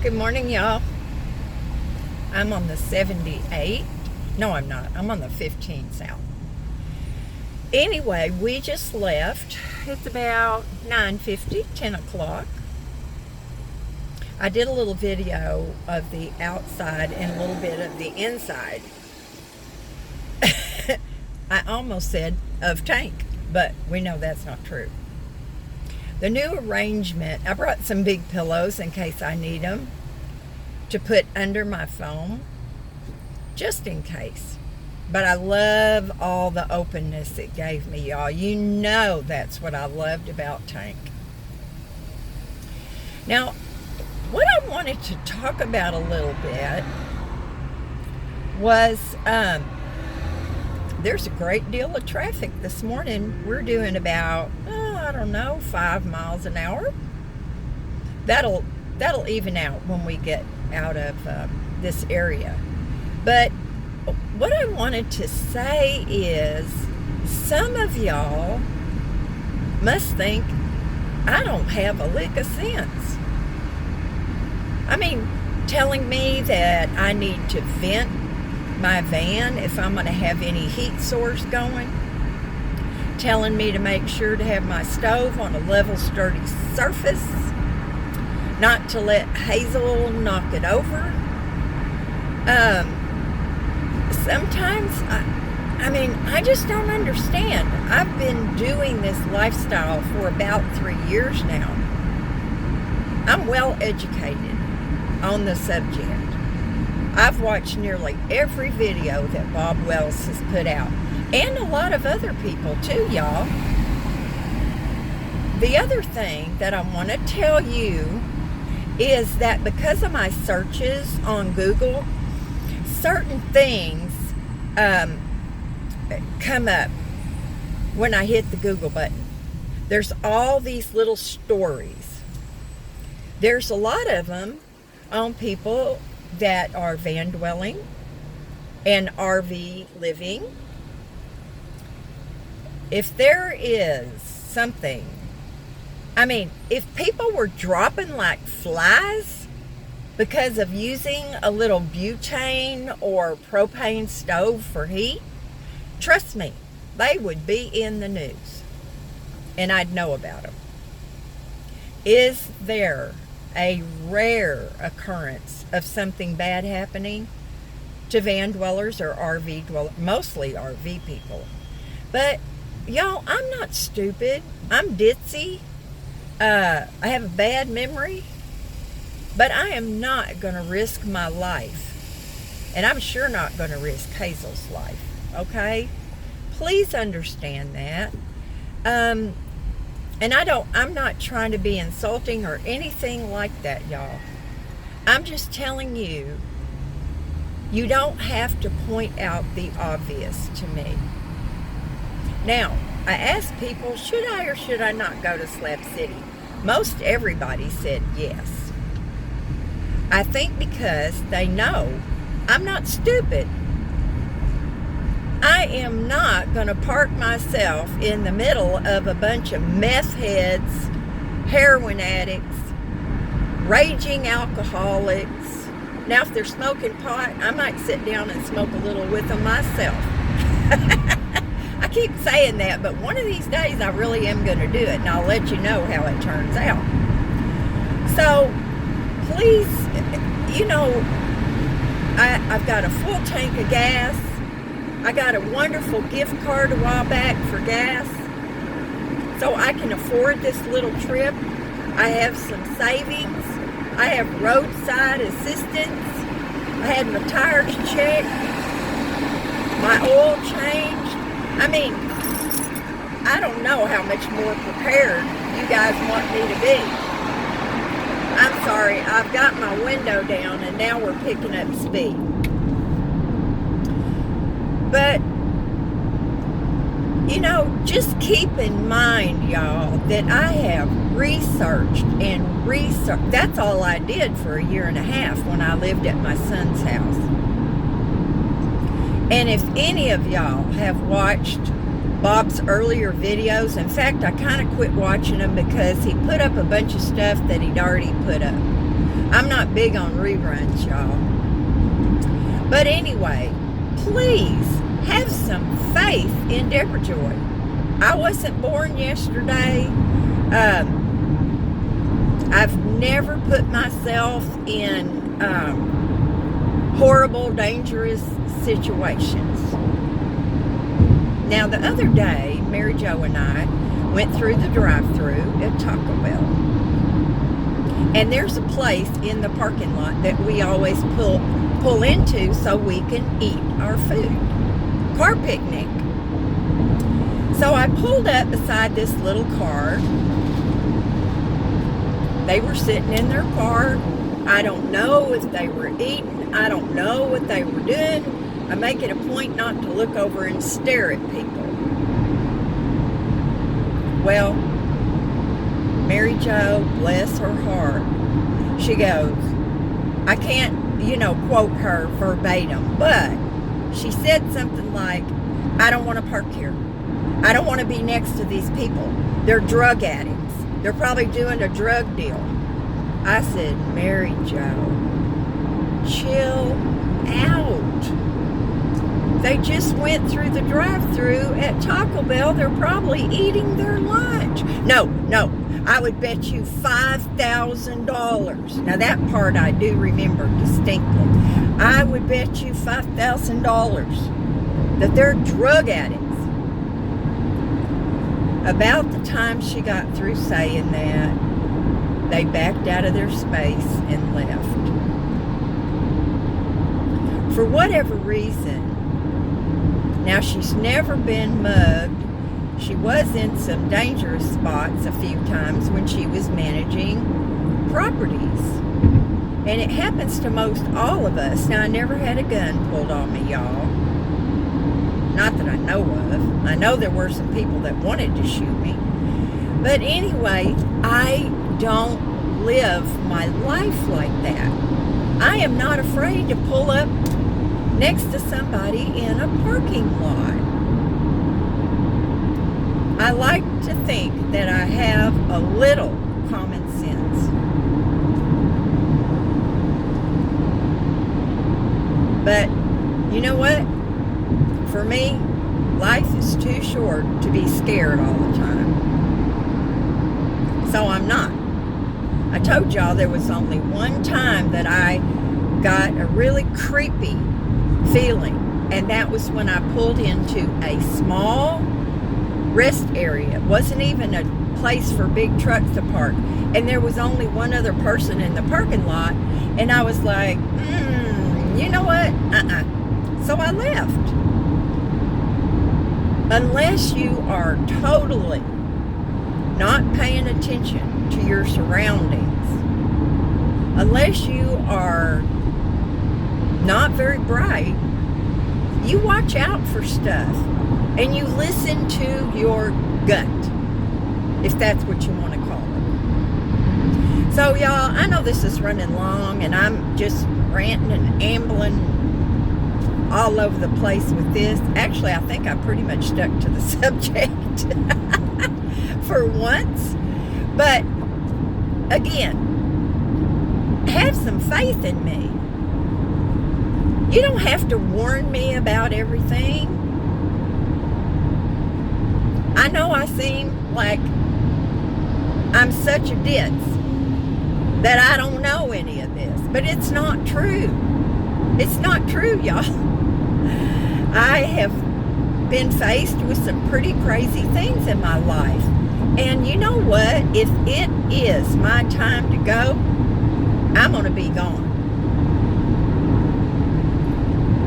Good morning, y'all. I'm on the 78. No, I'm not. I'm on the 15 south. Anyway, we just left. It's about 9:50, 10 o'clock. I did a little video of the outside and a little bit of the inside. I almost said of Tank, but we know that's not true. The new arrangement, I brought some big pillows in case I need them to put under my phone, just in case. But I love all the openness it gave me, y'all. You know that's what I loved about Tank. Now, what I wanted to talk about a little bit was there's a great deal of traffic this morning. We're doing about, 5 miles an hour. That'll even out when we get out of this area. But what I wanted to say is some of y'all must think I don't have a lick of sense. I mean, telling me that I need to vent my van if I'm going to have any heat source going, telling me to make sure to have my stove on a level, sturdy surface, not to let Hazel knock it over. Sometimes, I just don't understand. I've been doing this lifestyle for about 3 years now. I'm well educated on the subject. I've watched nearly every video that Bob Wells has put out, and a lot of other people too, y'all. The other thing that I want to tell you is that because of my searches on Google, certain things come up when I hit the Google button. There's all these little stories. There's a lot of them on people that are van dwelling and RV living. If there is something, if people were dropping like flies because of using a little butane or propane stove for heat, trust me, they would be in the news and I'd know about them. Is there a rare occurrence of something bad happening to van dwellers or RV dwellers, mostly RV people? But y'all, I'm not stupid. I'm ditzy. I have a bad memory, but I am not going to risk my life, and I'm sure not going to risk Hazel's life. Okay, please understand that. And I'm not trying to be insulting or anything like that, y'all. I'm just telling you, you don't have to point out the obvious to me. Now, I asked people, should I or should I not go to Slab City? Most everybody said yes. I think because they know I'm not stupid. I am not going to park myself in the middle of a bunch of meth heads, heroin addicts, raging alcoholics. Now, if they're smoking pot, I might sit down and smoke a little with them myself. I keep saying that, but one of these days I really am going to do it, and I'll let you know how it turns out. So, please, I've got a full tank of gas. I got a wonderful gift card a while back for gas, so I can afford this little trip. I have some savings. I have roadside assistance. I had my tires checked, my oil changed. I don't know how much more prepared you guys want me to be. I'm sorry, I've got my window down and now we're picking up speed. But, just keep in mind, y'all, that I have researched and researched. That's all I did for a year and a half when I lived at my son's house. And if any of y'all have watched Bob's earlier videos, in fact, I kind of quit watching them because he put up a bunch of stuff that he'd already put up. I'm not big on reruns, y'all. But anyway, please have some faith in Debrajoy. I wasn't born yesterday. I've never put myself in horrible, dangerous situations. Now, the other day, Mary Jo and I went through the drive-thru at Taco Bell. And there's a place in the parking lot that we always pull into so we can eat our food. Car picnic. So I pulled up beside this little car. They were sitting in their car. I don't know if they were eating. I don't know what they were doing. I make it a point not to look over and stare at people. Well, Mary Jo, bless her heart, she goes, I can't, quote her verbatim, but she said something like, I don't want to park here. I don't want to be next to these people. They're drug addicts. They're probably doing a drug deal. I said, Mary Jo, chill out. They just went through the drive-thru at Taco Bell. They're probably eating their lunch. No, I would bet you $5,000. Now that part I do remember distinctly. I would bet you $5,000 that they're drug addicts. About the time she got through saying that, they backed out of their space and left. For whatever reason, now she's never been mugged. She was in some dangerous spots a few times when she was managing properties. And it happens to most all of us. Now, I never had a gun pulled on me, y'all. Not that I know of. I know there were some people that wanted to shoot me. But anyway, I don't live my life like that. I am not afraid to pull up next to somebody in a parking lot. I like to think that I have a little common sense. But you know what? For me, life is too short to be scared all the time. So I'm not. I told y'all there was only one time that I got a really creepy feeling, and that was when I pulled into a small rest area. It wasn't even a place for big trucks to park, and there was only one other person in the parking lot, and I was like, you know what? So I left. Unless you are totally not paying attention to your surroundings, unless you are not very bright, you watch out for stuff and you listen to your gut, if that's what you want to call it. So y'all, I know this is running long and I'm just ranting and ambling all over the place with this. Actually, I think I pretty much stuck to the subject for once. But again, have some faith in me. You don't have to warn me about everything. I know I seem like I'm such a ditz that I don't know any of this, but it's not true. It's not true, y'all. I have been faced with some pretty crazy things in my life. And you know what? If it is my time to go, I'm going to be gone.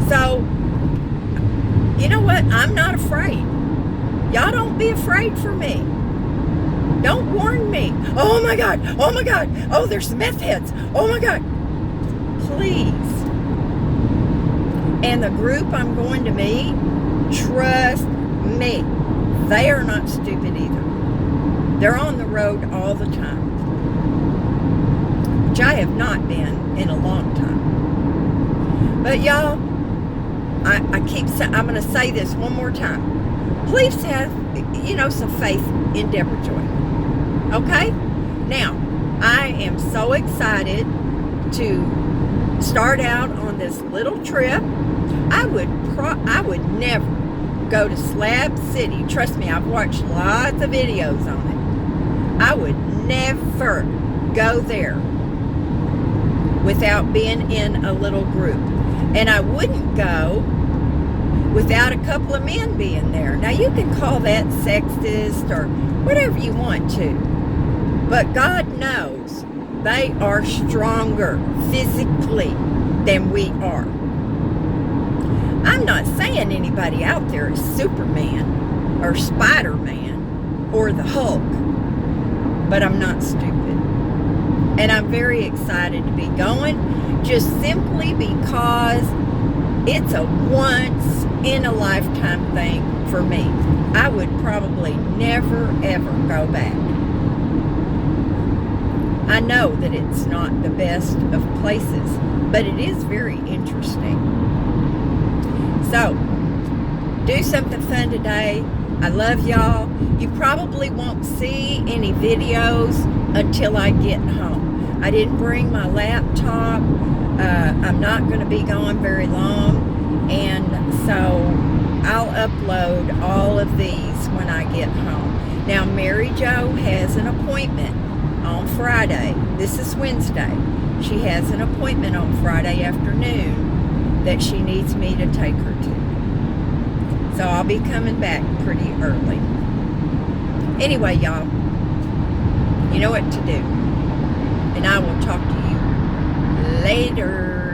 So, you know what? I'm not afraid. Y'all don't be afraid for me. Don't warn me. Oh my God. Oh my God. Oh, there's some meth heads. Oh my God. Please. And the group I'm going to meet, trust me, they are not stupid either. They're on the road all the time, which I have not been in a long time. But y'all, I keep saying, I'm going to say this one more time. Please have, some faith in Debrajoy. Okay? Now, I am so excited to start out on this little trip. I would never go to Slab City. Trust me, I've watched lots of videos on it. I would never go there without being in a little group. And I wouldn't go without a couple of men being there. Now, you can call that sexist or whatever you want to, but God knows they are stronger physically than we are. I'm not saying anybody out there is Superman or Spider-Man or the Hulk, but I'm not stupid. And I'm very excited to be going, just simply because it's a once-in-a-lifetime thing for me. I would probably never, ever go back. I know that it's not the best of places, but it is very interesting. So, do something fun today. I love y'all. You probably won't see any videos until I get home. I didn't bring my laptop. I'm not going to be gone very long, and so I'll upload all of these when I get home. Now, Mary Jo has an appointment on Friday. This is Wednesday. She has an appointment on Friday afternoon that she needs me to take her to. So I'll be coming back pretty early. Anyway, y'all, you know what to do. And I will talk to you later.